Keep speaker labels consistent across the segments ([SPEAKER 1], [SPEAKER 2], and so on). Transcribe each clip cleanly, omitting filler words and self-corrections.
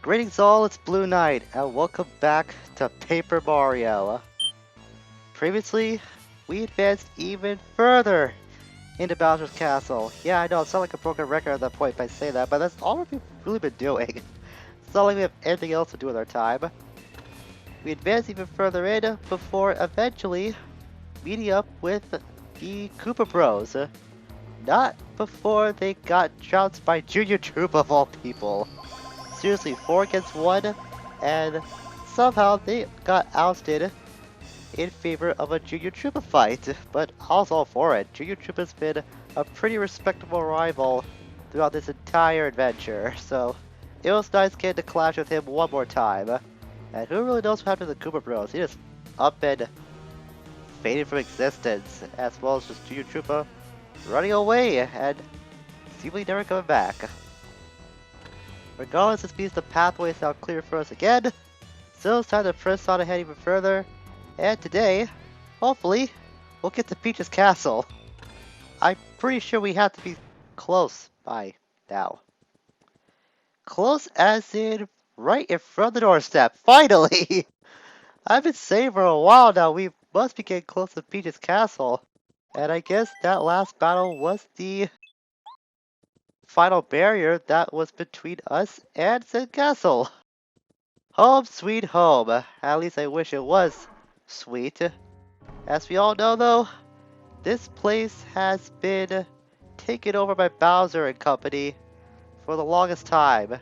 [SPEAKER 1] Greetings all, it's Blue Knight, and welcome back to Paper Mario. Previously, we advanced even further into Bowser's Castle. Yeah, I know, I sound like a broken record at that point by saying that, but that's all we've really been doing. It's not like we have anything else to do with our time. We advanced even further in before eventually meeting up with the Koopa Bros. Not before they got trounced by Junior Troop of all people. Seriously, 4 against 1, and somehow they got ousted in favor of a Junior Troopa fight. But I was all for it. Junior Troopa's been a pretty respectable rival throughout this entire adventure, so it was nice getting to clash with him one more time. And who really knows what happened to the Koopa Bros? He just up and faded from existence, as well as just Junior Troopa running away and seemingly never coming back. Regardless, this means the pathway is now clear for us again, so it's time to press on ahead even further, and today, hopefully, we'll get to Peach's Castle. I'm pretty sure we have to be close by now. Close as in right in front of the doorstep, finally! I've been saying for a while now we must be getting close to Peach's Castle, and I guess that last battle was the final barrier that was between us and the castle. Home sweet home. At least I wish it was sweet. As we all know though, this place has been taken over by Bowser and company for the longest time.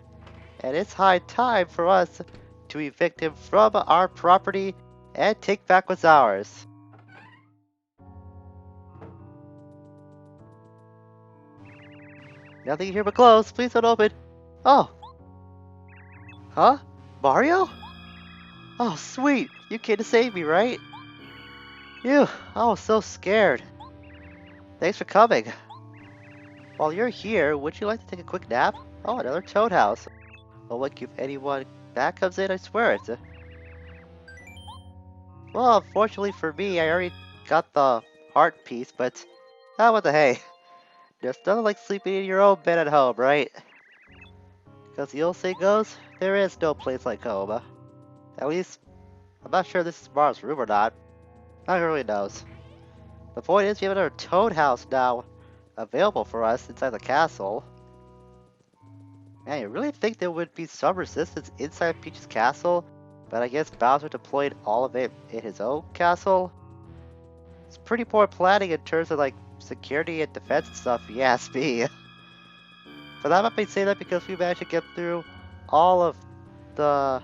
[SPEAKER 1] And it's high time for us to evict him from our property and take back what's ours. Nothing here but close. Please don't open. Oh. Huh? Mario? Oh, sweet. You came to save me, right? Phew, I was so scared. Thanks for coming. While you're here, would you like to take a quick nap? Oh, another Toad House. Well, like if anyone that comes in, I swear it. Well, unfortunately for me, I already got the heart piece, but what the hey. There's nothing like sleeping in your own bed at home, right? Because the old saying goes, there is no place like home. At least, I'm not sure this is Mars' room or not. Not who really knows. The point is, we have another Toad House now available for us inside the castle. Man, you really think there would be some resistance inside Peach's castle? But I guess Bowser deployed all of it in his own castle? It's pretty poor planning in terms of like security and defense and stuff, if you ask me. But I might say that because we managed to get through all of the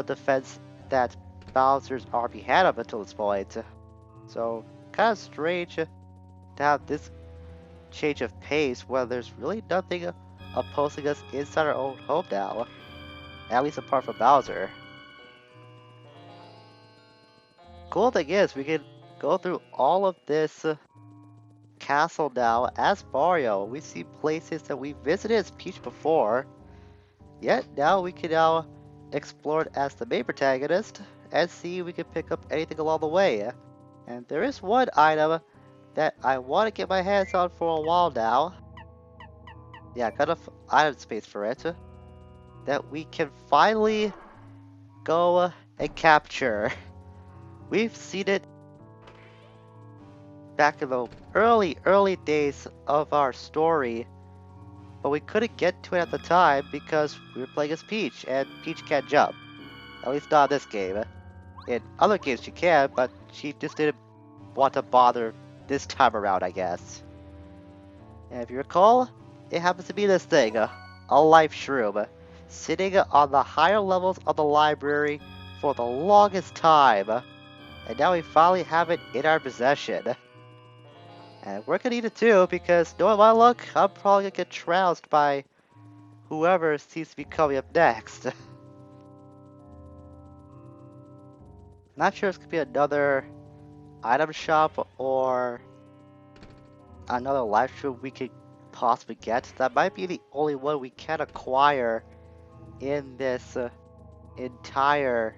[SPEAKER 1] defense that Bowser's army had up until this point. So kind of strange to have this change of pace when there's really nothing opposing us inside our own home now. At least apart from Bowser. Cool thing is, we can go through all of this castle now as Mario. We see places that we visited as Peach before. Yet now we can now explore it as the main protagonist and see if we can pick up anything along the way. And there is one item that I want to get my hands on for a while now. Yeah, got enough item space for it. That we can finally go and capture. We've seen it back in the early days of our story, but we couldn't get to it at the time because we were playing as Peach, and Peach can't jump. At least not in this game. In other games she can, but she just didn't want to bother this time around, I guess. And if you recall, it happens to be this thing, a life shroom, sitting on the higher levels of the library for the longest time. And now we finally have it in our possession. And we're gonna need it too, because knowing my luck, I'm probably gonna get trounced by whoever seems to be coming up next. Not sure if it's gonna be another item shop or another live stream we could possibly get. That might be the only one we can acquire in this entire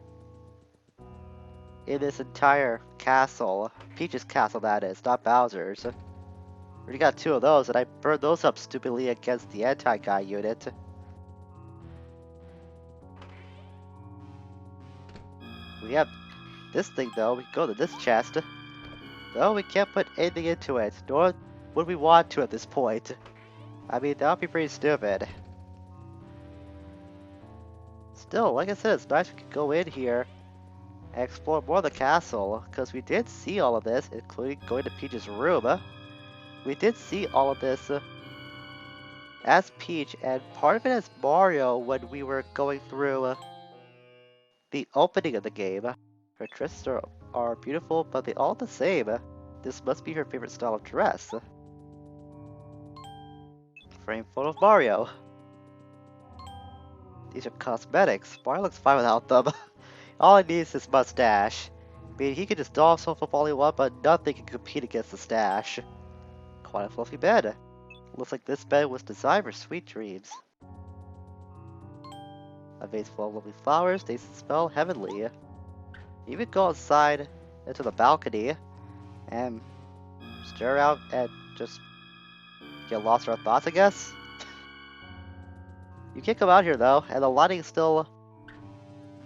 [SPEAKER 1] castle. Peach's castle, that is, not Bowser's. Already got 2 of those, and I burned those up stupidly against the anti-guy unit. We have this thing though, we can go to this chest. Though we can't put anything into it, nor would we want to at this point. I mean, that would be pretty stupid. Still, like I said, it's nice we could go in here and explore more of the castle, because we did see all of this, including going to Peach's room. We did see all of this as Peach, and part of it as Mario when we were going through the opening of the game. Her dresses are beautiful, but they all the same. This must be her favorite style of dress. Frame photo of Mario. These are cosmetics. Mario looks fine without them. All he needs is his mustache. I mean, he can just doll himself up all he wants, but nothing can compete against the stash. Quite a fluffy bed. Looks like this bed was designed for sweet dreams. A vase full of lovely flowers, they smell heavenly. You could go outside into the balcony and stare out and just get lost in our thoughts, I guess. You can't come out here though, and the lighting is still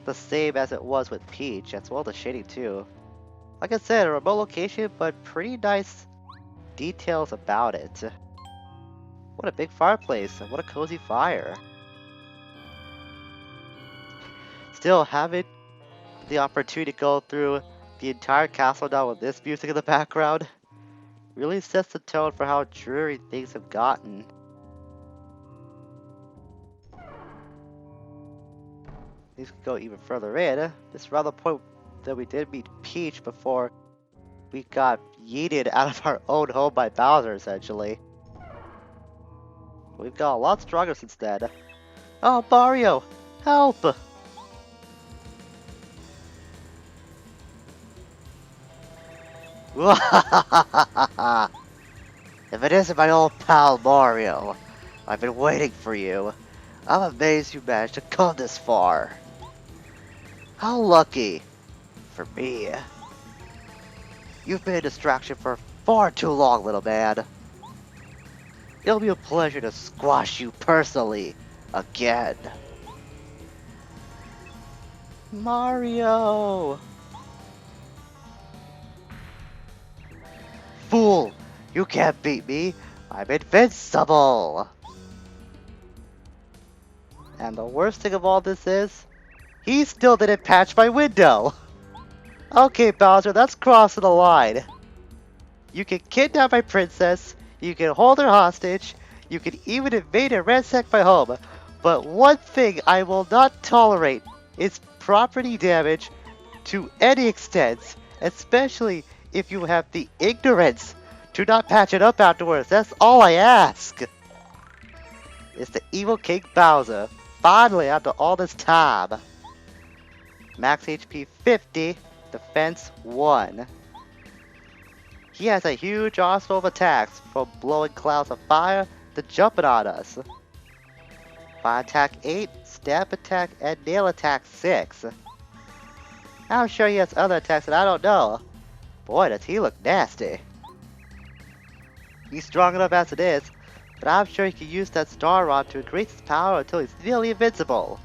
[SPEAKER 1] the same as it was with Peach, as well as the shading too. Like I said, a remote location, but pretty nice details about it. What a big fireplace, and what a cozy fire. Still, having the opportunity to go through the entire castle now with this music in the background really sets the tone for how dreary things have gotten. These could go even further in. This is around the point that we did meet Peach before we got yeeted out of our own home by Bowser, essentially. We've got a lot stronger since then. Oh, Mario! Help! If it isn't my old pal Mario, I've been waiting for you. I'm amazed you managed to come this far. How lucky for me. You've been a distraction for far too long, little man. It'll be a pleasure to squash you personally again. Mario! Fool! You can't beat me! I'm invincible! And the worst thing of all this is, he still didn't patch my window! Okay, Bowser, that's crossing the line. You can kidnap my princess, you can hold her hostage, you can even invade and ransack my home, but one thing I will not tolerate is property damage to any extent, especially if you have the ignorance to not patch it up afterwards. That's all I ask. It's the evil King Bowser, finally after all this time. Max HP 50, defense 1. He has a huge arsenal of attacks, from blowing clouds of fire to jumping on us. Fire attack 8, stab attack, and nail attack 6. I'm sure he has other attacks that I don't know. Boy, does he look nasty. He's strong enough as it is, but I'm sure he can use that star rod to increase his power until he's nearly invincible.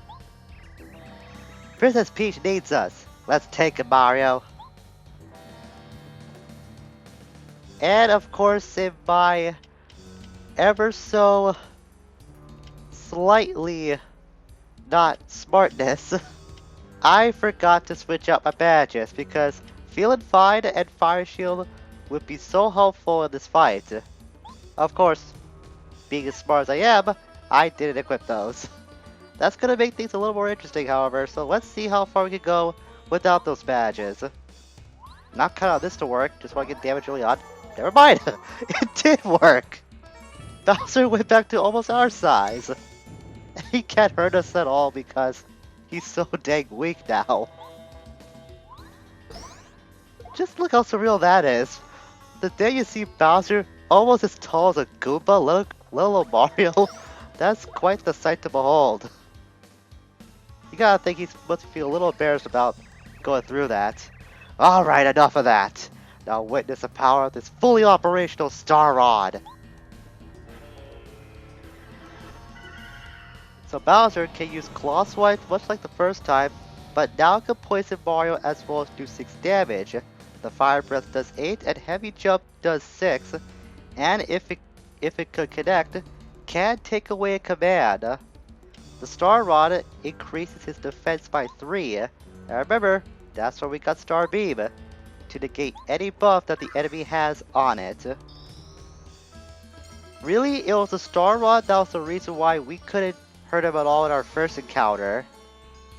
[SPEAKER 1] Princess Peach needs us. Let's take it, Mario. And of course, in my ever so slightly not smartness, I forgot to switch out my badges because Feeling Fine and Fire Shield would be so helpful in this fight. Of course, being as smart as I am, I didn't equip those. That's gonna make things a little more interesting, however, so let's see how far we can go without those badges. Not counting on this to work, just want to get damage early on. Never mind! It did work! Bowser went back to almost our size. He can't hurt us at all because he's so dang weak now. Just look how surreal that is. The day you see Bowser almost as tall as a Goomba, little Mario, that's quite the sight to behold. You gotta think he must feel a little embarrassed about going through that. Alright, enough of that. Now witness the power of this fully operational Star Rod. So Bowser can use Claw Swipe much like the first time, but now it can poison Mario as well as do 6 damage. The Fire Breath does 8 and Heavy Jump does 6, and if it could connect, can take away a command. The Star Rod increases his defense by 3, and remember, that's where we got Star Beam, to negate any buff that the enemy has on it. Really, it was the Star Rod that was the reason why we couldn't hurt him at all in our first encounter.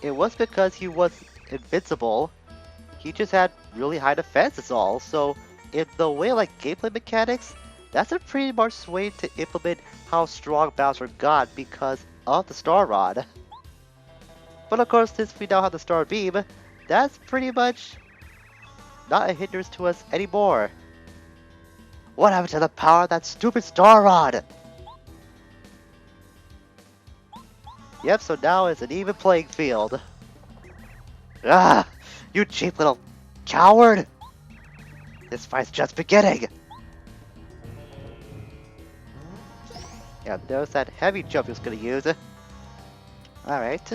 [SPEAKER 1] It was because he was invincible. He just had really high defense is all. So in the way like gameplay mechanics, that's a pretty much way to implement how strong Bowser got because of the Star Rod. But of course, since we now have the Star Beam, that's pretty much not a hindrance to us anymore. What happened to the power of that stupid Star Rod? Yep, so now it's an even playing field. Ah, you cheap little coward! This fight's just beginning! Yeah, there's that heavy jump he was gonna use. Alright.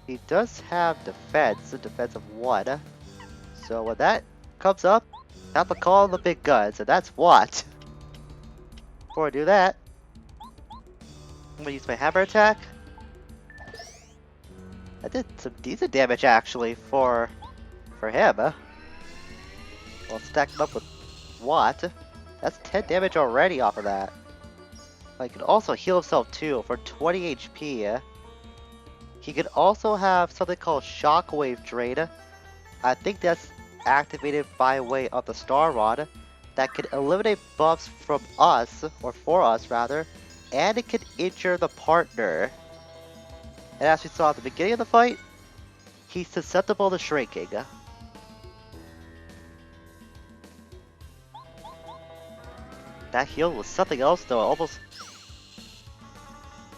[SPEAKER 1] He does have defense, a defense of 1. So when that comes up, I have to call the big guns, and that's what. Before I do that, I'm gonna use my hammer attack. I did some decent damage actually for him. I'll stack him up with what? That's 10 damage already off of that. He can also heal himself too for 20 HP. He can also have something called Shockwave Drain. I think that's activated by way of the Star Rod that can eliminate buffs from us, or for us rather, and it can injure the partner. And as we saw at the beginning of the fight, he's susceptible to shrinking. That heal was something else though, it almost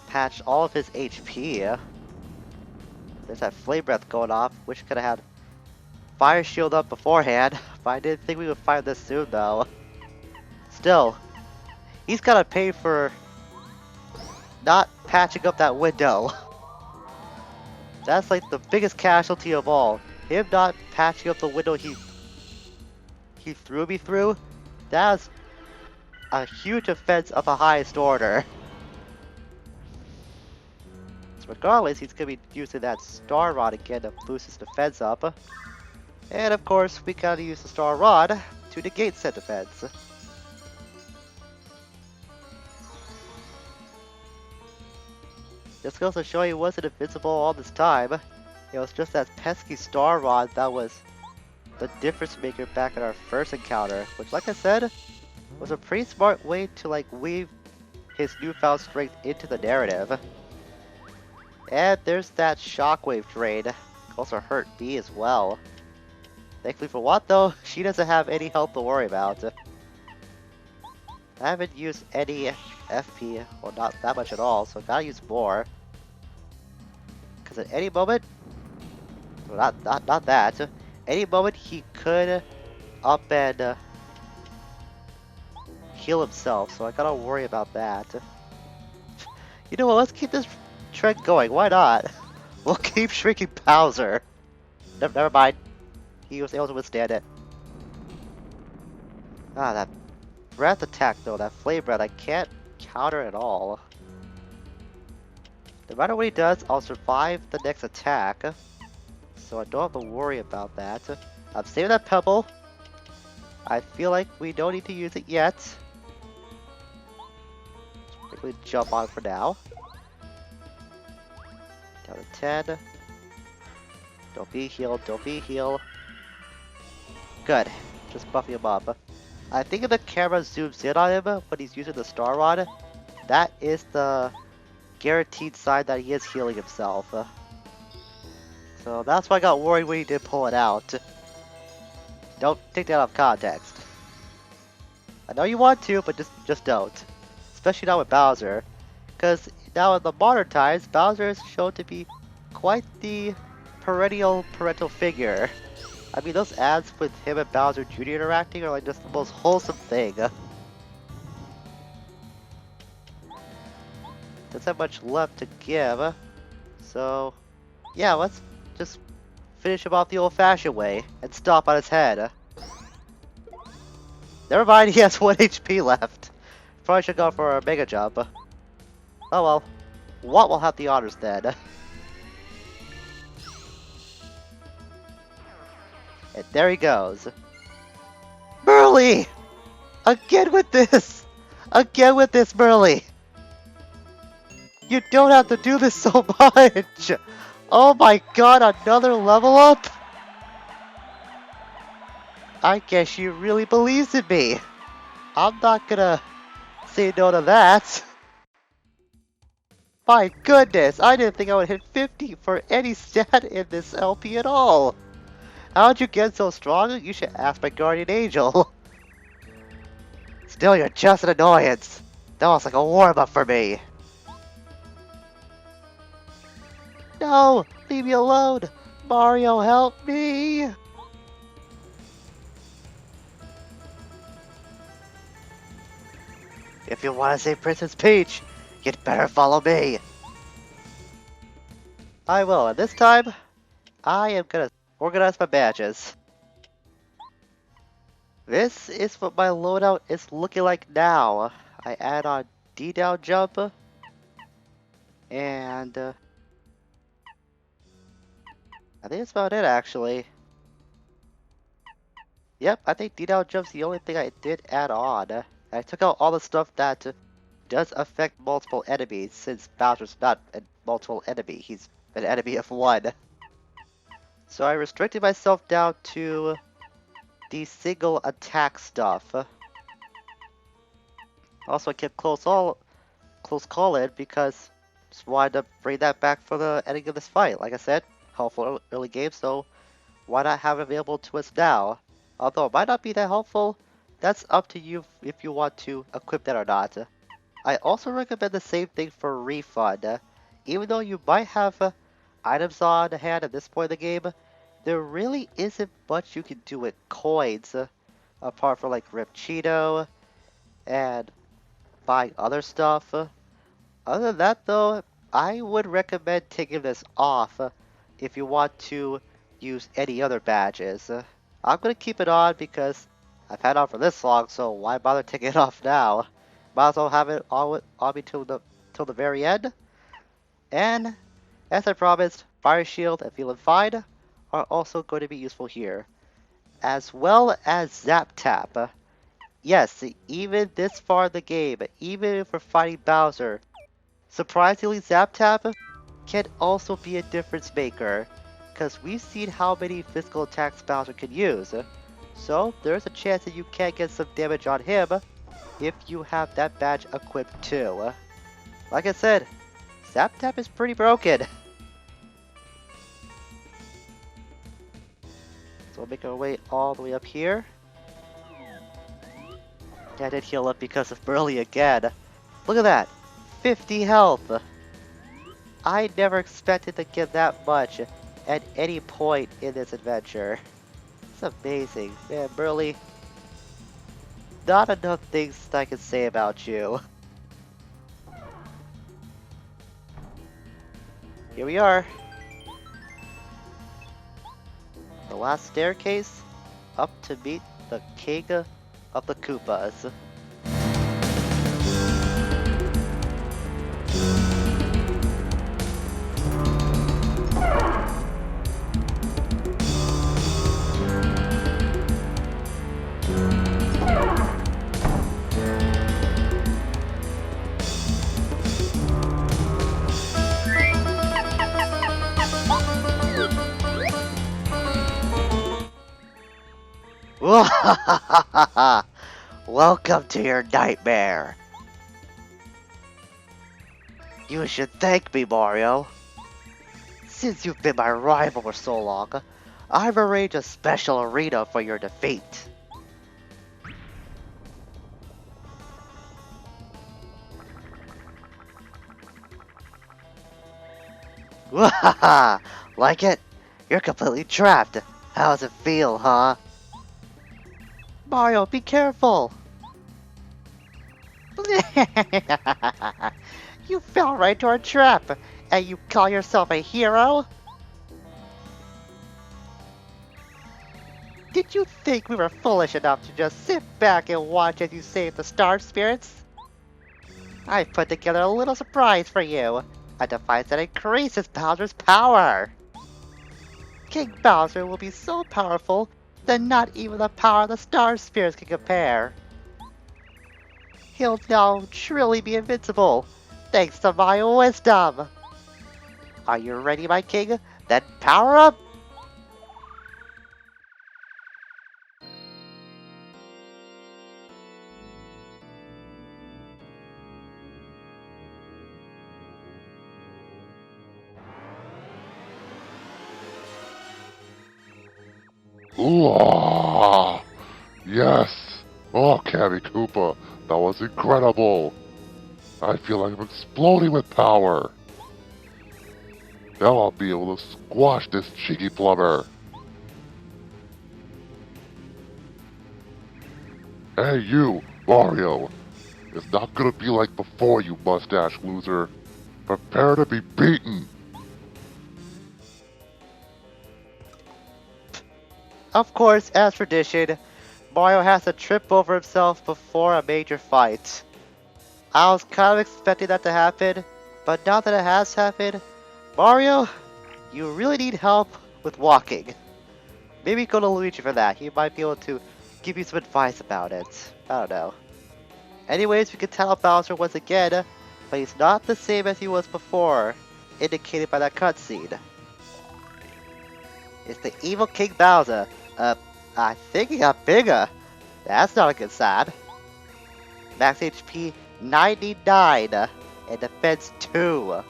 [SPEAKER 1] patched all of his HP. There's that Flame Breath going off, wish I could have had Fire Shield up beforehand, but I didn't think we would find this soon though. Still, he's gotta pay for not patching up that window. That's like the biggest casualty of all. Him not patching up the window he threw me through, that's a huge offense of the highest order. So regardless, he's gonna be using that Star Rod again to boost his defense up. And of course, we gotta use the Star Rod to negate said defense. Just goes to show he wasn't invincible all this time. It was just that pesky Star Rod that was the difference maker back in our first encounter, which like I said, was a pretty smart way to like weave his newfound strength into the narrative. And there's that Shockwave Drain, also hurt me as well. Thankfully for what though, she doesn't have any health to worry about. I haven't used any FP, or not that much at all, so I gotta use more. Because at any moment, well, not that, any moment he could up and heal himself, so I gotta worry about that. You know what, let's keep this trend going, why not? We'll keep shrinking Bowser. Never mind, he was able to withstand it. Ah, that breath attack though, that flame breath, I can't counter at all. No matter what he does, I'll survive the next attack. So I don't have to worry about that. I'm saving that pebble. I feel like we don't need to use it yet. Let's quickly jump on it for now. Down to 10. Don't be healed, don't be healed. Good. Just buffing him up. I think if the camera zooms in on him when he's using the Star Rod, that is the guaranteed sign that he is healing himself. So that's why I got worried when he did pull it out. Don't take that out of context. I know you want to, but just don't. Especially not with Bowser. Because now in the modern times, Bowser is shown to be quite the perennial parental figure. I mean, those ads with him and Bowser Jr. interacting are like just the most wholesome thing. Doesn't have much left to give. So, yeah, let's just finish him off the old-fashioned way and stomp on his head. Never mind, he has 1 HP left. Probably should go for a Mega Jump. Oh well. What will have the honors then? And there he goes. Burly! Again with this! Again with this, Burly! You don't have to do this so much! Oh my god, another level up? I guess she really believes in me. I'm not gonna say no to that. My goodness, I didn't think I would hit 50 for any stat in this LP at all. How'd you get so strong? You should ask my guardian angel. Still, you're just an annoyance. That was like a warm-up for me. No, leave me alone. Mario, help me. If you want to save Princess Peach, you'd better follow me. I will, and this time, I am gonna organize my badges. This is what my loadout is looking like now. I add on D-down jump, and I think that's about it actually. Yep, I think D-down jump's the only thing I did add on. I took out all the stuff that does affect multiple enemies, since Bowser's not a multiple enemy, he's an enemy of one. So I restricted myself down to the single attack stuff. Also, I kept close call in because just wanted to bring that back for the ending of this fight. Like I said, helpful early game, so why not have it available to us now? Although it might not be that helpful, that's up to you if you want to equip that or not. I also recommend the same thing for refund. Even though you might have items on hand at this point in the game, there really isn't much you can do with coins, apart from like Rip Cheeto and buying other stuff. Other than that though, I would recommend taking this off if you want to use any other badges. I'm gonna keep it on because I've had it on for this long, so why bother taking it off now? Might as well have it on me till the very end. And as I promised, Fire Shield and Feeling Fine are also going to be useful here, as well as Zap Tap. Yes, even this far in the game, even if we're fighting Bowser, surprisingly Zap Tap can also be a difference maker, because we've seen how many physical attacks Bowser can use. So there's a chance that you can get some damage on him if you have that badge equipped too. Like I said, Zap Tap is pretty broken. So we'll make our way all the way up here. Yeah, I did heal up because of Burly again. Look at that! 50 health! I never expected to get that much at any point in this adventure. It's amazing. Man, Burly, not enough things I can say about you. Here we are. The last staircase up to meet the king of the Koopas. Welcome to your nightmare. You should thank me, Mario. Since you've been my rival for so long, I've arranged a special arena for your defeat. Like it? You're completely trapped. How does it feel, huh? Mario, be careful! You fell right into our trap, and you call yourself a hero? Did you think we were foolish enough to just sit back and watch as you save the star spirits? I've put together a little surprise for you. A device that increases Bowser's power. King Bowser will be so powerful that not even the power of the star spirits can compare. He'll now truly be invincible, thanks to my wisdom. Are you ready, my king? Then power up!
[SPEAKER 2] Ooh, ah, yes! Oh, Cabby Koopa, that was incredible! I feel like I'm exploding with power! Now I'll be able to squash this cheeky plumber! Hey you, Mario! It's not gonna be like before, you mustache loser! Prepare to be beaten!
[SPEAKER 1] Of course, as tradition, Mario has to trip over himself before a major fight. I was kind of expecting that to happen, but now that it has happened, Mario, you really need help with walking. Maybe go to Luigi for that. He might be able to give you some advice about it. I don't know. Anyways, we can tell Bowser once again, but he's not the same as he was before, indicated by that cutscene. It's the evil King Bowser. I think he got bigger. That's not a good sign. Max HP 99 and defense 2.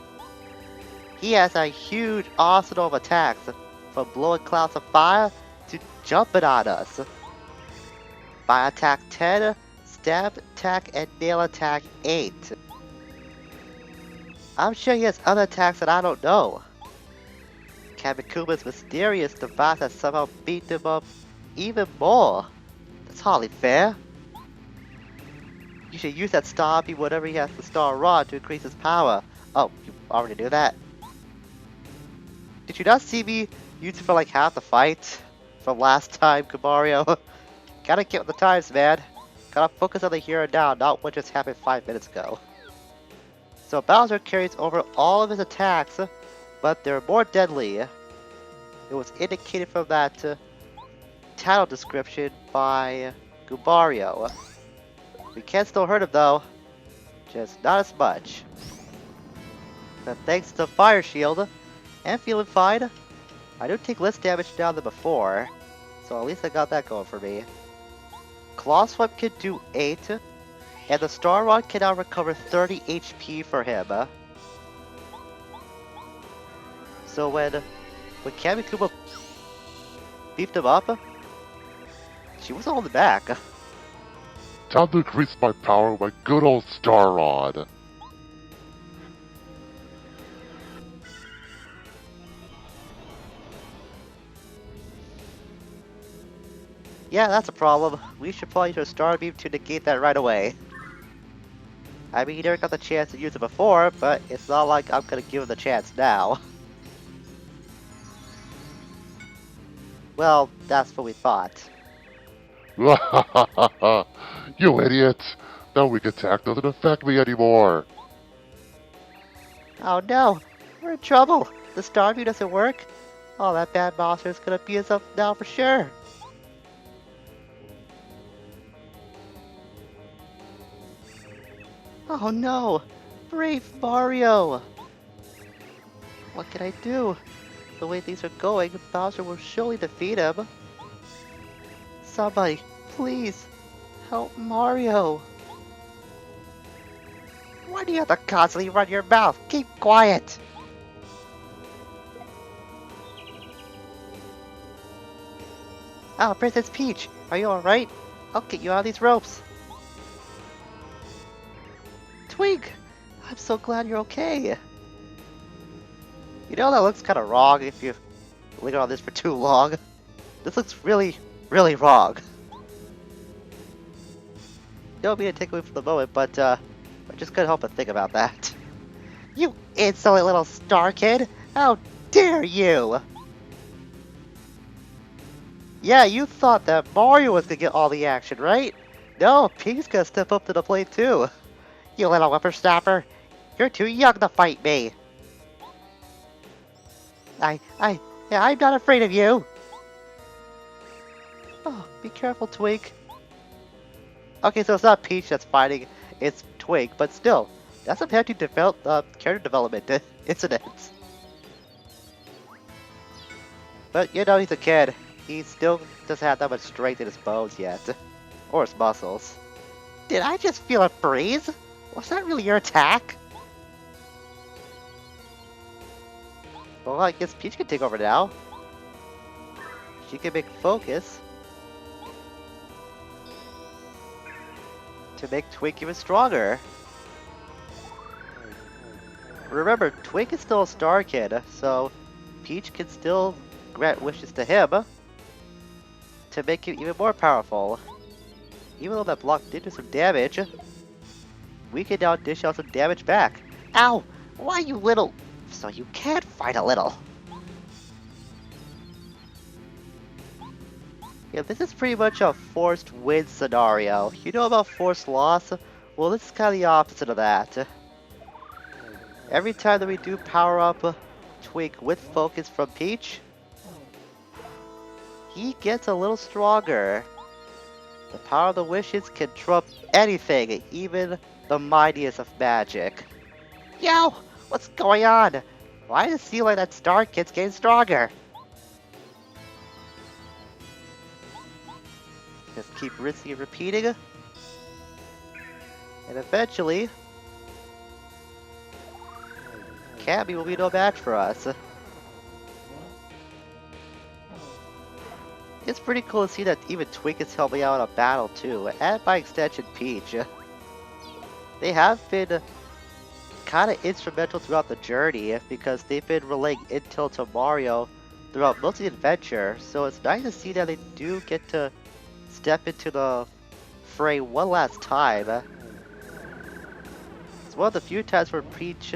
[SPEAKER 1] He has a huge arsenal of attacks, from blowing clouds of fire to jumping on us. Fire attack 10, stab attack and nail attack 8. I'm sure he has other attacks that I don't know. Kamikuma's mysterious device has somehow beat him up even more. That's hardly fair. You should use that star beam whenever he has the star rod to increase his power. Oh, you already knew that? Did you not see me use it for like half the fight from last time, Mario? Gotta get with the times, man. Gotta focus on the here and now, not what just happened 5 minutes ago. So Bowser carries over all of his attacks, but they're more deadly. It was indicated from that title description by Gubario. We can still hurt him though, just not as much. But thanks to Fire Shield, and feeling fine, I do take less damage now than before, so at least I got that going for me. Claw Swipe can do 8, and the Star Rod can now recover 30 HP for him. So when Kamikuma beefed him up, she was holding back.
[SPEAKER 2] Time to increase my power with my good old Star Rod!
[SPEAKER 1] Yeah, that's a problem. We should probably use a Star Beam to negate that right away. I mean, he never got the chance to use it before, but it's not like I'm gonna give him the chance now. Well, that's what we thought.
[SPEAKER 2] You idiot! That weak attack doesn't affect me anymore!
[SPEAKER 1] Oh no! We're in trouble! The Star Beam doesn't work? Oh, that bad monster is gonna beat us up now for sure! Oh no! Brave Mario! What can I do? The way things are going, Bowser will surely defeat him. Somebody, please, help Mario! Why do you have to constantly run your mouth? Keep quiet! Oh, Princess Peach, are you alright? I'll get you out of these ropes. Twink, I'm so glad you're okay. You know that looks kind of wrong if you linger on this for too long. This looks really, really wrong. Don't mean to take away from the moment, but I just couldn't help but think about that. You insolent little star kid! How dare you! Yeah, you thought that Mario was gonna get all the action, right? No, Peach's gonna step up to the plate too. You little whippersnapper. You're too young to fight me. I, I, yeah, I'm not afraid of you. Oh, be careful, Twig. Okay, so it's not Peach that's fighting, it's Twig, but still, that's a hefty character development incident. But you know he's a kid. He still doesn't have that much strength in his bones yet. Or his muscles. Did I just feel a breeze? Was that really your attack? Well, I guess Peach can take over now. She can make focus to make Twig even stronger. Remember, Twig is still a Star Kid, so Peach can still grant wishes to him to make him even more powerful. Even though that block did do some damage, we can now dish out some damage back. Ow! Why you little... So you can't fight a little. Yeah, this is pretty much a forced win scenario. You know about forced loss? Well, this is kind of the opposite of that. Every time that we do power up Twig with focus from Peach, he gets a little stronger. The power of the wishes can trump anything, even the mightiest of magic. Yo! What's going on? Why does it seem like that Star Kid's getting stronger? Just keep rinsing and repeating. And eventually, Cammy will be no match for us. It's pretty cool to see that even Twig is helping out in a battle too, and by extension Peach. They have been kind of instrumental throughout the journey because they've been relaying intel to Mario throughout most of the adventure, so it's nice to see that they do get to step into the fray one last time. It's one of the few times where Peach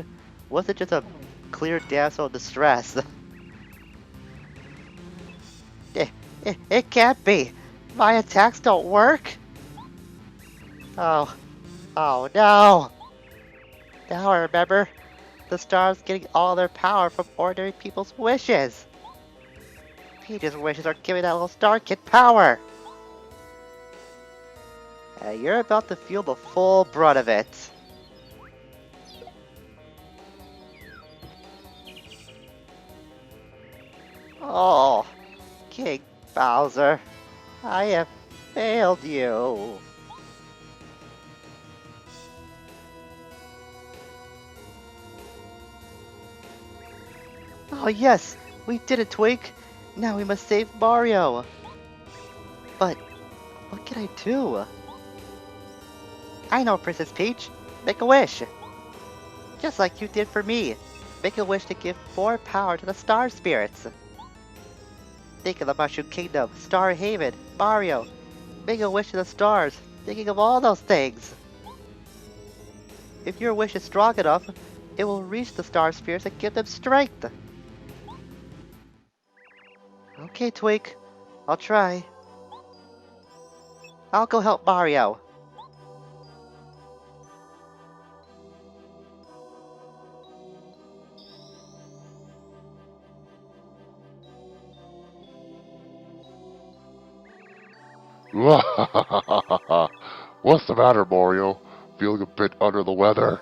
[SPEAKER 1] wasn't just a clear damsel in distress. It can't be! My attacks don't work! Oh, oh no! Now I remember. The stars getting all their power from ordinary people's wishes. Peach's wishes are giving that little star kid power. And you're about to feel the full brunt of it. Oh, King Bowser, I have failed you. Oh yes, we did it, Twig. Now we must save Mario. But what can I do? I know, Princess Peach. Make a wish. Just like you did for me. Make a wish to give more power to the Star Spirits. Think of the Mushroom Kingdom, Star Haven, Mario. Make a wish to the stars, thinking of all those things. If your wish is strong enough, it will reach the Star Spirits and give them strength. Okay, Twig. I'll try. I'll go help Mario.
[SPEAKER 2] What's the matter, Mario? Feeling a bit under the weather?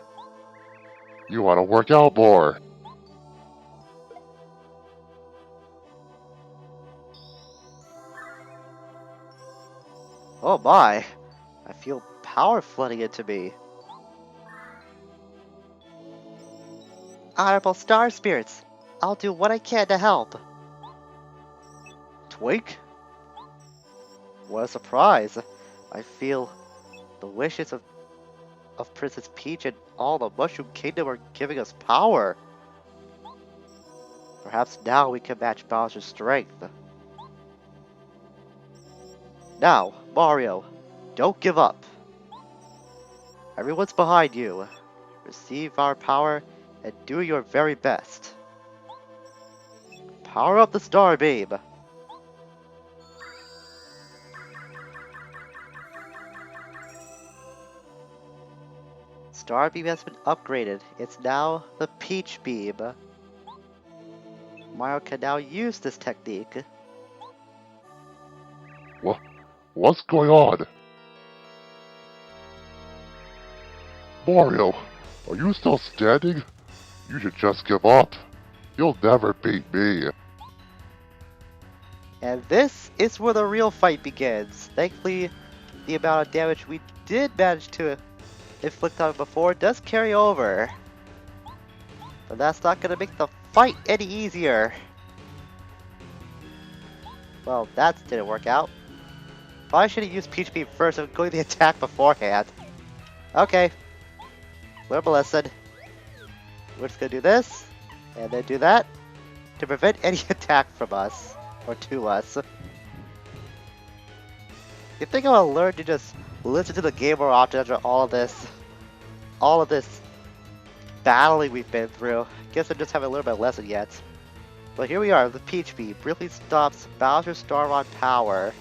[SPEAKER 2] You want to work out more?
[SPEAKER 1] Oh my. I feel power flooding into me. Honorable Star Spirits, I'll do what I can to help. Twig? What a surprise. I feel the wishes of Princess Peach and all the Mushroom Kingdom are giving us power. Perhaps now we can match Bowser's strength. Now, Mario, don't give up. Everyone's behind you. Receive our power and do your very best. Power up the Star Beam. Star Beam has been upgraded. It's now the Peach Beam. Mario can now use this technique.
[SPEAKER 2] What's going on? Mario, are you still standing? You should just give up. You'll never beat me.
[SPEAKER 1] And this is where the real fight begins. Thankfully, the amount of damage we did manage to inflict on him before does carry over. But that's not going to make the fight any easier. Well, that didn't work out. Probably should have used Peach Beam first and going the attack beforehand. Okay. Learn a lesson. We're just going to do this, and then do that, to prevent any attack from us, or to us. You think I'll learn to just listen to the game more often after all of this battling we've been through? Guess I just haven't learned my lesson yet. But here we are, the Peach Beam briefly stops Bowser's Star Rod power.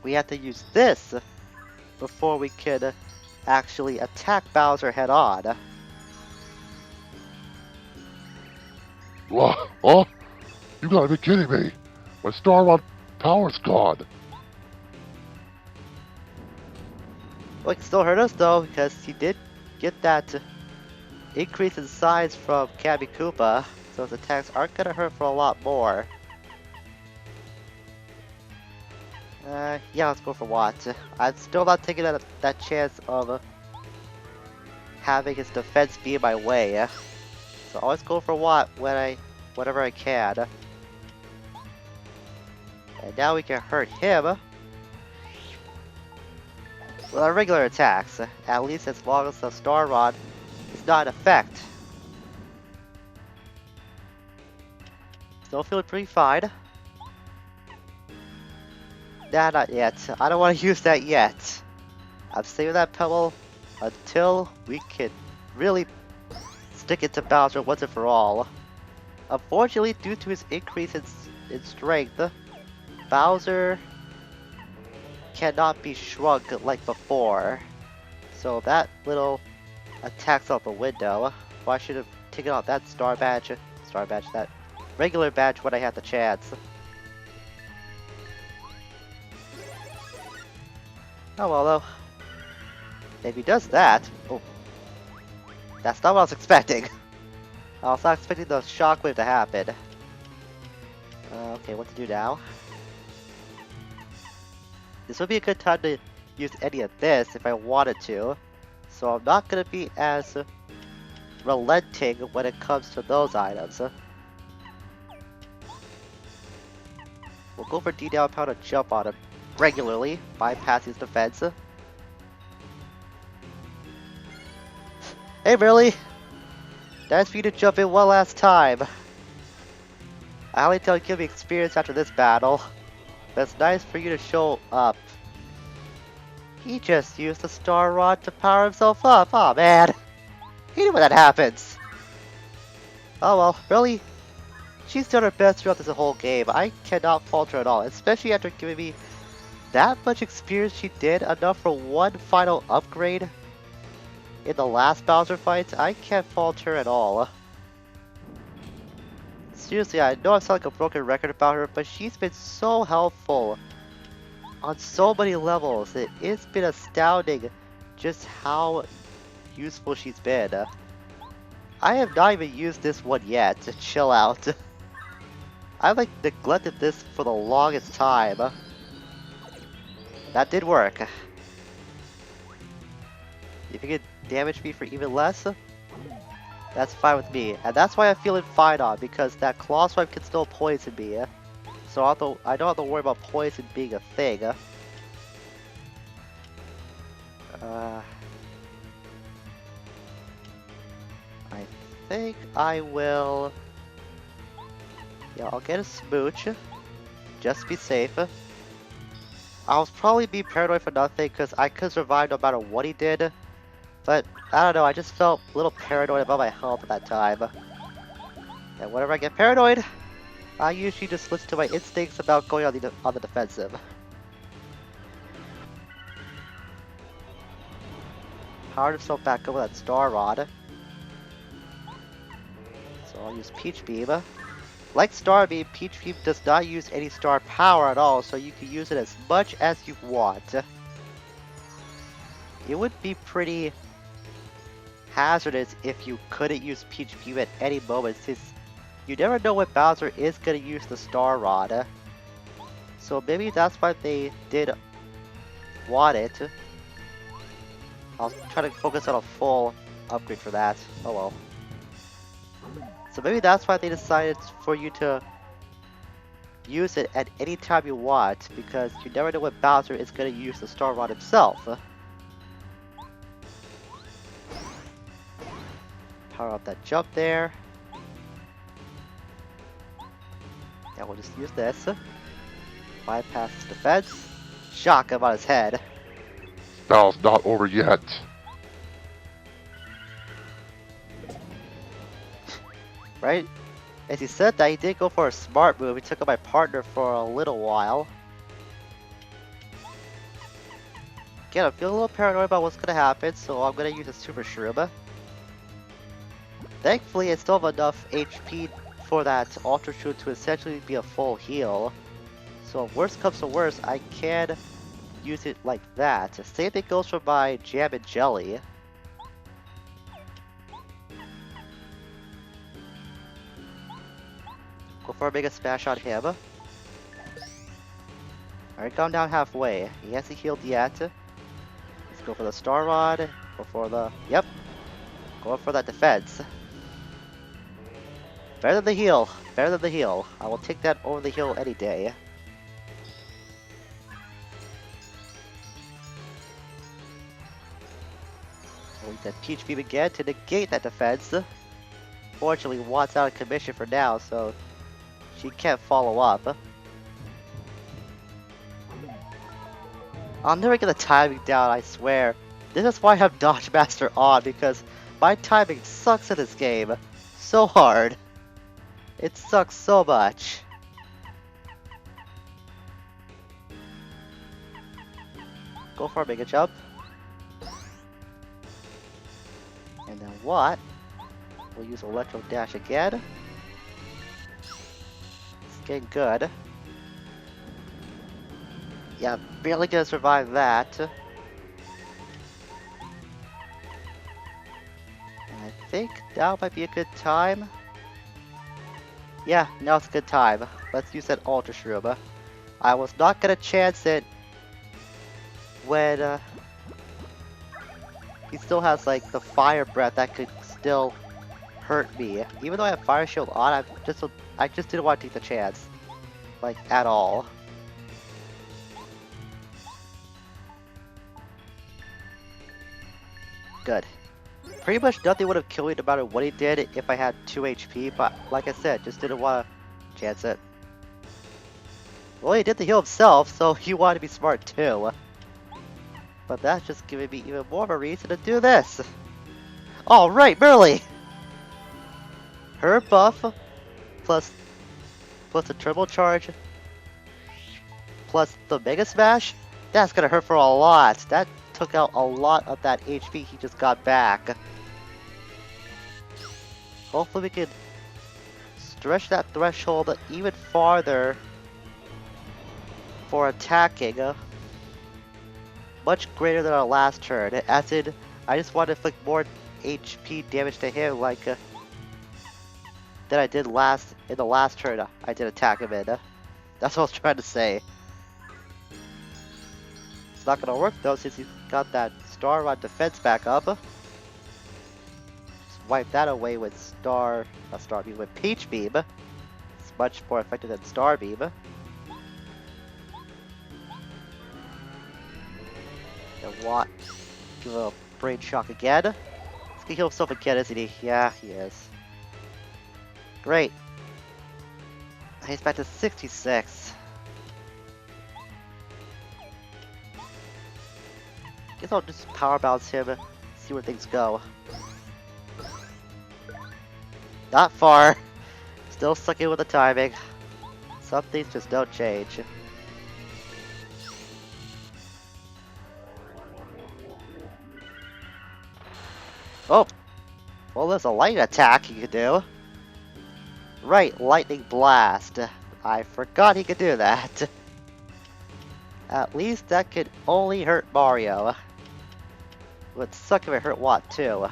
[SPEAKER 1] We have to use this before we can actually attack Bowser head on.
[SPEAKER 2] Oh, you gotta be kidding me. My Star Rod power's gone.
[SPEAKER 1] Well, it can still hurt us though, because he did get that increase in size from Cabby Koopa, so his attacks aren't gonna hurt for a lot more. Yeah, let's go for Watt. I'm still not taking that chance of having his defense be in my way. So always go for Watt whenever I can. And now we can hurt him with our regular attacks, at least as long as the Star Rod is not in effect. Still feeling pretty fine. Nah, not yet. I don't want to use that yet. I'm saving that pebble until we can really stick it to Bowser once and for all. Unfortunately, due to his increase in strength, Bowser cannot be shrunk like before. So that little attack's out the window. Well, I should have taken out that that regular badge when I had the chance. Oh well though. If he does that... Oh. That's not what I was expecting. I was not expecting the shockwave to happen. Okay, what to do now? This would be a good time to use any of this if I wanted to. So I'm not going to be as relenting when it comes to those items. We'll go for D-down power to jump on him regularly, bypass his defense. Hey, really? Nice for you to jump in one last time. I only tell you give me experience after this battle. But it's nice for you to show up. He just used the Star Rod to power himself up. Oh man. Hate it when that happens. Oh well, really? She's done her best throughout this whole game. I cannot fault her at all, especially after giving me that much experience she did, enough for one final upgrade in the last Bowser fight. I can't fault her at all. Seriously, I know I sound like a broken record about her, but she's been so helpful on so many levels. It's been astounding just how useful she's been. I have not even used this one yet, to chill out. I've like neglected this for the longest time. That did work. If you could damage me for even less, that's fine with me. And that's why I'm feeling fine on, because that claw swipe can still poison me. So I don't have to worry about poison being a thing. I think I will... Yeah, I'll get a smooch. Just to be safe. I'll probably be paranoid for nothing, because I could survive no matter what he did. But, I don't know, I just felt a little paranoid about my health at that time. And whenever I get paranoid, I usually just listen to my instincts about going on the defensive. power himself back up with that Star Rod. So I'll use Peach Beam. Like Star Beam, Peach Beam does not use any star power at all, so you can use it as much as you want. It would be pretty hazardous if you couldn't use Peach Beam at any moment, since you never know when Bowser is going to use the Star Rod. So maybe that's why they did want it. I'll try to focus on a full upgrade for that. Oh well. So maybe that's why they decided for you to use it at any time you want, because you never know when Bowser is going to use the Star Rod himself. Power up that jump there. Yeah, we'll just use this. Bypass his defense. Shock him on his head.
[SPEAKER 2] Battle's not over yet.
[SPEAKER 1] Right? As he said that, he did go for a smart move. He took out my partner for a little while. Again, I'm feeling a little paranoid about what's going to happen, so I'm going to use a Super Shroom. Thankfully, I still have enough HP for that Ultra Shroom to essentially be a full heal. So if worst comes to worst, I can use it like that. Same thing goes for my Jam and Jelly. Go for a Mega Smash on him. Alright, gone down halfway. He hasn't healed yet. Let's go for the Star Rod. Go for the... Yep. Go for that defense. Better than the heal. Better than the heal. I will take that over the heal any day. I'll use that Peach Beam again to negate that defense. Fortunately, Watt's out of commission for now, so she can't follow up. I'll never get the timing down, I swear. This is why I have Dodge Master on, because my timing sucks in this game. So hard. It sucks so much. Go for a Mega Jump. And then what? We'll use Electro Dash again. It's getting good. Yeah, barely gonna survive that. And I think now might be a good time. Yeah, now it's a good time. Let's use that Ultra Shroom. I was not gonna chance it when he still has like the fire breath that could still hurt me. Even though I have Fire Shield on, I just didn't want to take the chance. Like, at all. Good. Pretty much nothing would have killed me no matter what he did if I had 2 HP, but like I said, just didn't want to chance it. Well, he did the heal himself, so he wanted to be smart too. But that's just giving me even more of a reason to do this. Alright, Merly! Her buff, plus the turbo charge, plus the Mega Smash, that's gonna hurt for a lot. That took out a lot of that HP he just got back. Hopefully we can stretch that threshold even farther for attacking. Much greater than our last turn. As in, I just want to inflict more HP damage to him like than I did in the last turn I did attack him in. That's what I was trying to say. It's not gonna work though since he's got that Star Rod defense back up. Just wipe that away with with Peach Beam. It's much more effective than Star Beam. And Watt give a Brain Shock again. He's gonna heal himself again, isn't he? Yeah, he is. Great. He's back to 66. Guess I'll just power bounce him, see where things go. Not far. Still stuck in with the timing. Some things just don't change. Oh, well, there's a lightning attack you could do. Right, lightning blast. I forgot he could do that. At least that could only hurt Mario. Would suck if it hurt Watt too.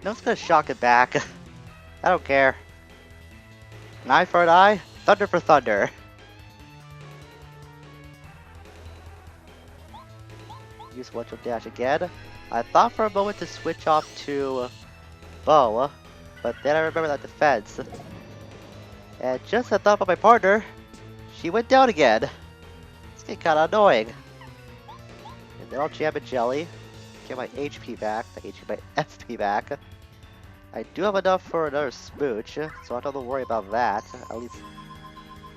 [SPEAKER 1] No, it's gonna shock it back. I don't care. An eye for an eye, thunder for thunder. Use Electro Dash again. I thought for a moment to switch off to Bow, but then I remembered that defense. And just as I thought about my partner, she went down again. It's getting kinda annoying. And then I'll jam a jelly. Get my HP back, my FP back. I do have enough for another smooch, so I don't have to worry about that. At least,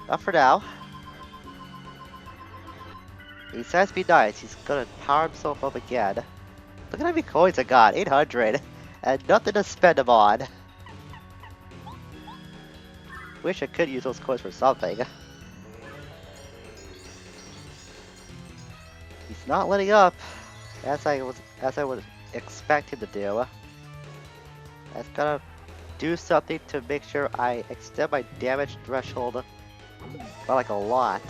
[SPEAKER 1] not for now. He says be nice, he's gonna power himself up again. Look at how many coins I got, 800, and nothing to spend them on. Wish I could use those coins for something. He's not letting up, as I would expect him to do. I've gotta do something to make sure I extend my damage threshold by like a lot.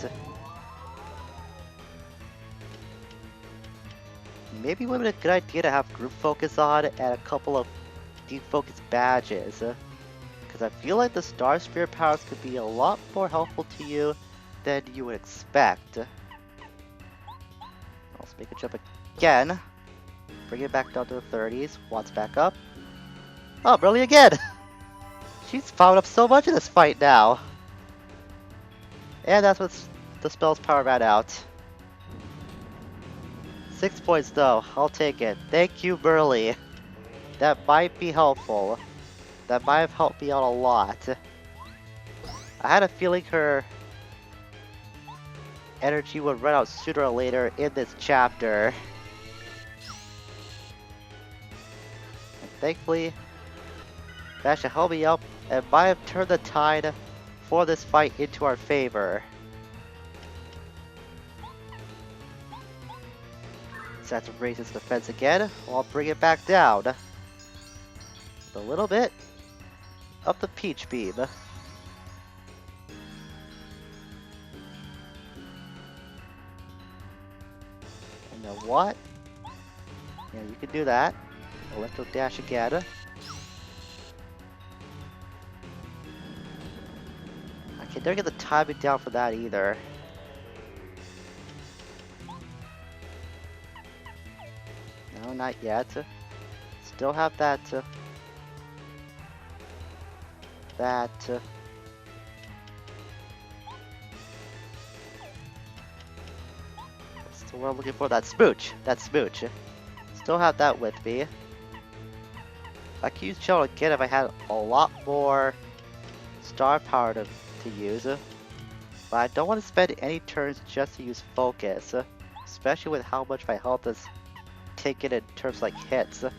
[SPEAKER 1] Maybe it would be a good idea to have group focus on and a couple of deep focus badges. Because I feel like the Star Sphere powers could be a lot more helpful to you than you would expect. Let's make a jump again. Bring it back down to the 30s. Watt's back up. Oh, really again! She's powered up so much in this fight now. And that's what the spell's power ran out. 6 points though, I'll take it. Thank you, Burley. That might be helpful. That might have helped me out a lot. I had a feeling her energy would run out sooner or later in this chapter. And thankfully, that should help me out and might have turned the tide for this fight into our favor. So I have to raise his defense again. I'll bring it back down. A little bit up the peach beam. And then what? Yeah, you can do that. Electro Dash again. I can never get the timing down for that either. No, not yet. Still have that. Still what I'm looking for. That smooch. Still have that with me. I could use Shell again if I had a lot more star power to use. But I don't want to spend any turns just to use focus. Especially with how much my health is taken in terms like hits. So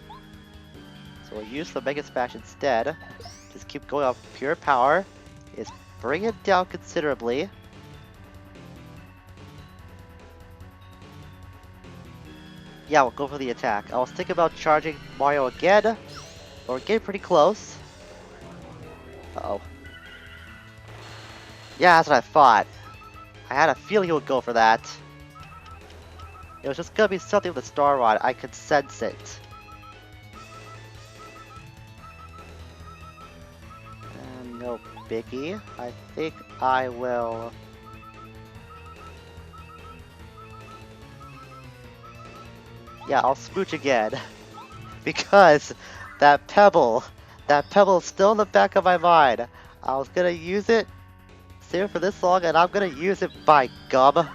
[SPEAKER 1] we'll use the Mega Smash instead. Just keep going off pure power. Is bring it down considerably. Yeah, we'll go for the attack. I was thinking about charging Mario again, but we're getting pretty close. Uh-oh. Yeah, that's what I thought. I had a feeling he would go for that. It was just gonna be something with the Star Rod. I could sense it. And no biggie. I think I will... Yeah, I'll smooch again. Because that pebble is still in the back of my mind. I was gonna use it, save it for this long, and I'm gonna use it by gum.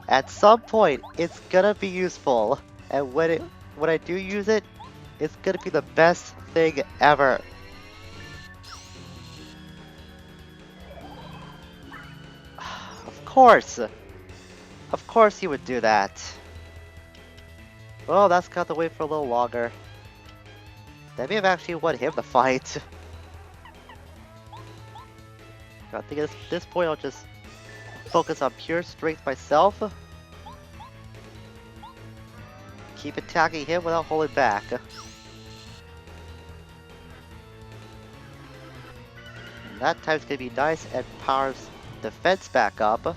[SPEAKER 1] At some point, it's gonna be useful. And when I do use it, it's gonna be the best thing ever. Of course he would do that. Well, that's got to wait for a little longer. That may have actually won him the fight. I think at this point I'll just focus on pure strength myself. keep attacking him without holding back. And that time's gonna be nice and powers defense back up.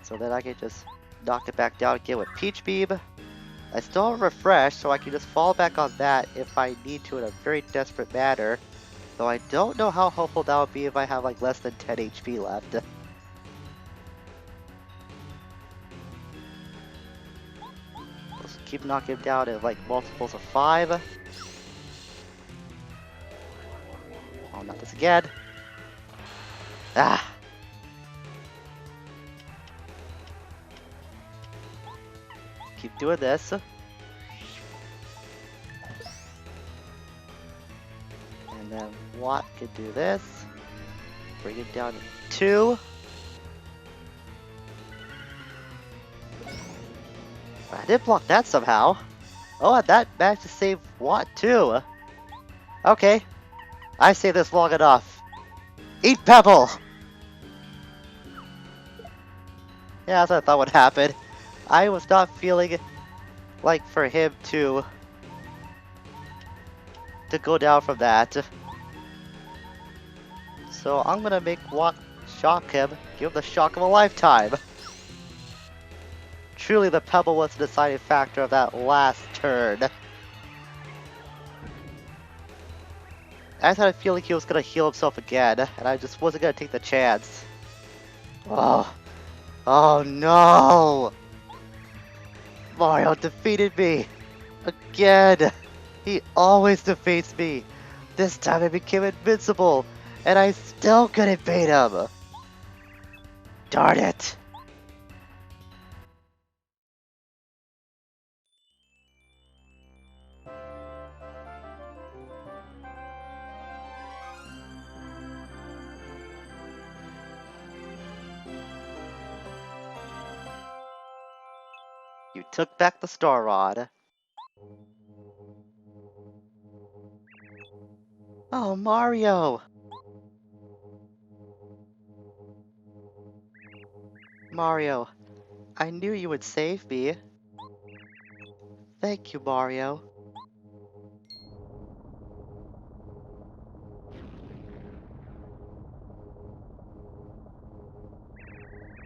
[SPEAKER 1] So then I can just knock it back down again with Peach Beam. I still have Refresh, so I can just fall back on that if I need to in a very desperate manner. Though I don't know how helpful that would be if I have like less than 10 HP left. Let's keep knocking him down at like multiples of 5. Oh, not this again. Ah! Keep doing this. And then Watt could do this. Bring it down to 2. I did block that somehow. Oh, and that managed to save Watt too. Okay, I saved this long enough. Eat Pebble! Yeah, that's what I thought would happen. I was not feeling like for him to go down from that. So I'm gonna make Watt shock him, give him the shock of a lifetime. Truly the Pebble was the deciding factor of that last turn. I just had a feeling he was gonna heal himself again, and I just wasn't gonna take the chance. Oh, oh no! Mario defeated me! Again! He always defeats me! This time I became invincible, and I still couldn't beat him! Darn it! You took back the Star Rod. Oh, Mario! Mario, I knew you would save me. Thank you, Mario.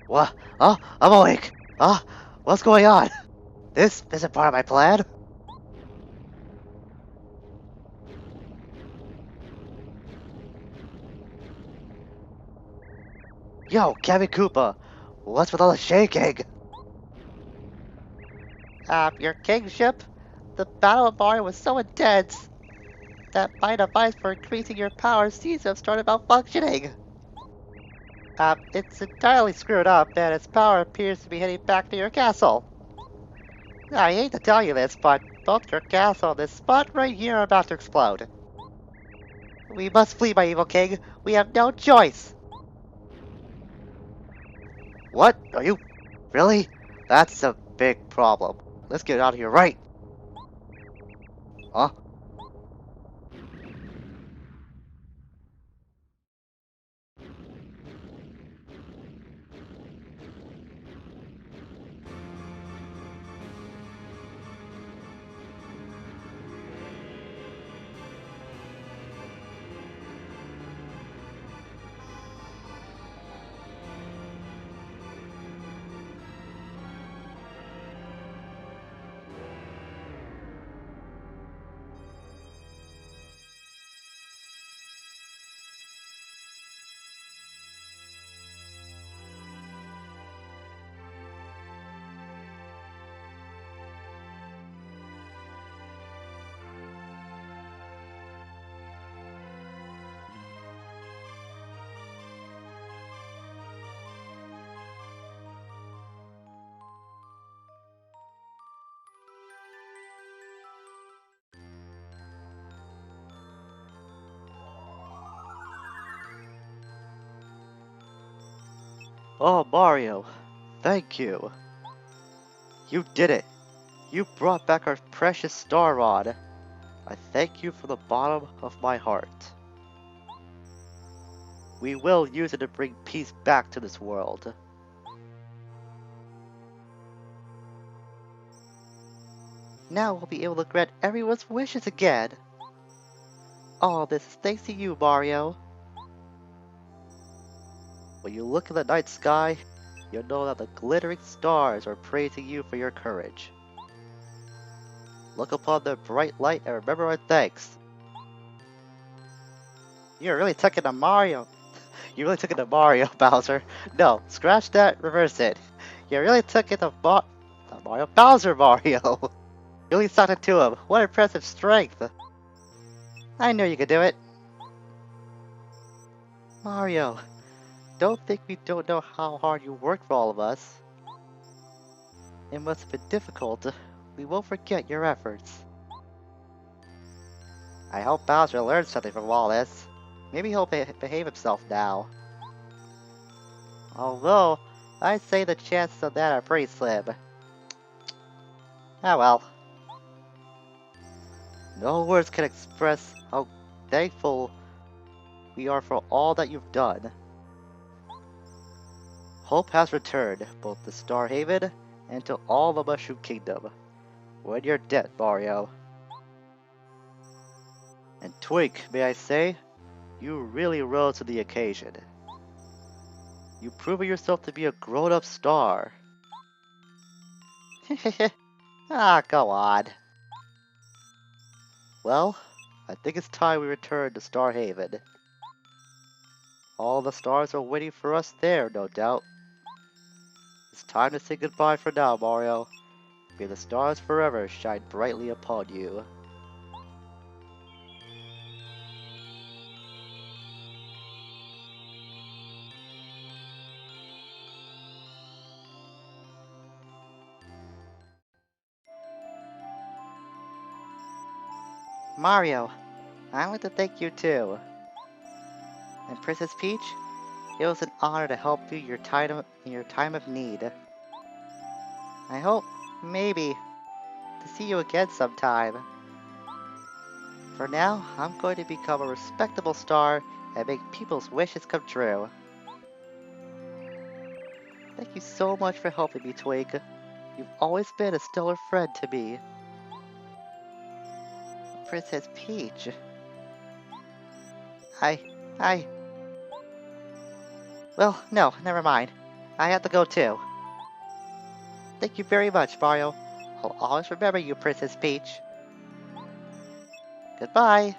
[SPEAKER 1] What? Oh, I'm awake! Oh, what's going on? This isn't part of my plan. Yo, Kevin Koopa, what's with all the shaking? Your kingship? The Battle of Mario was so intense that my device for increasing your power seems to have started malfunctioning. It's entirely screwed up and its power appears to be heading back to your castle. I hate to tell you this, but both your castle and this spot right here are about to explode. We must flee, my evil king. We have no choice. What? Are you... Really? That's a big problem. Let's get out of here right. Huh? Oh, Mario. Thank you. You did it. You brought back our precious Star Rod. I thank you from the bottom of my heart. We will use it to bring peace back to this world. Now we'll be able to grant everyone's wishes again. All this is thanks to you, Mario. When you look at the night sky, you'll know that the glittering stars are praising you for your courage. Look upon the bright light and remember our thanks. You're really taking to Mario. You really took it to Mario, Bowser. No, scratch that, reverse it. You really took it to Mario Bowser Mario. You really sucked it to him. What impressive strength. I knew you could do it. Mario, don't think we don't know how hard you worked for all of us. It must have been difficult. We won't forget your efforts. I hope Bowser learned something from all this. Maybe he'll behave himself now. Although, I'd say the chances of that are pretty slim. Ah well. No words can express how thankful we are for all that you've done. Hope has returned, both to Star Haven and to all the Mushroom Kingdom. When you're dead, Mario. And Twink, may I say, you really rose to the occasion. You proved yourself to be a grown-up star. Ah, go on. Well, I think it's time we return to Star Haven. All the stars are waiting for us there, no doubt. It's time to say goodbye for now, Mario. May the stars forever shine brightly upon you. Mario, I want to thank you too. And Princess Peach, it was an honor to help you in your time of need. I hope, maybe, to see you again sometime. For now, I'm going to become a respectable star and make people's wishes come true. Thank you so much for helping me, Twig. You've always been a stellar friend to me. Princess Peach. I... I... Well, no, never mind. I have to go too. Thank you very much, Mario. I'll always remember you, Princess Peach. Goodbye.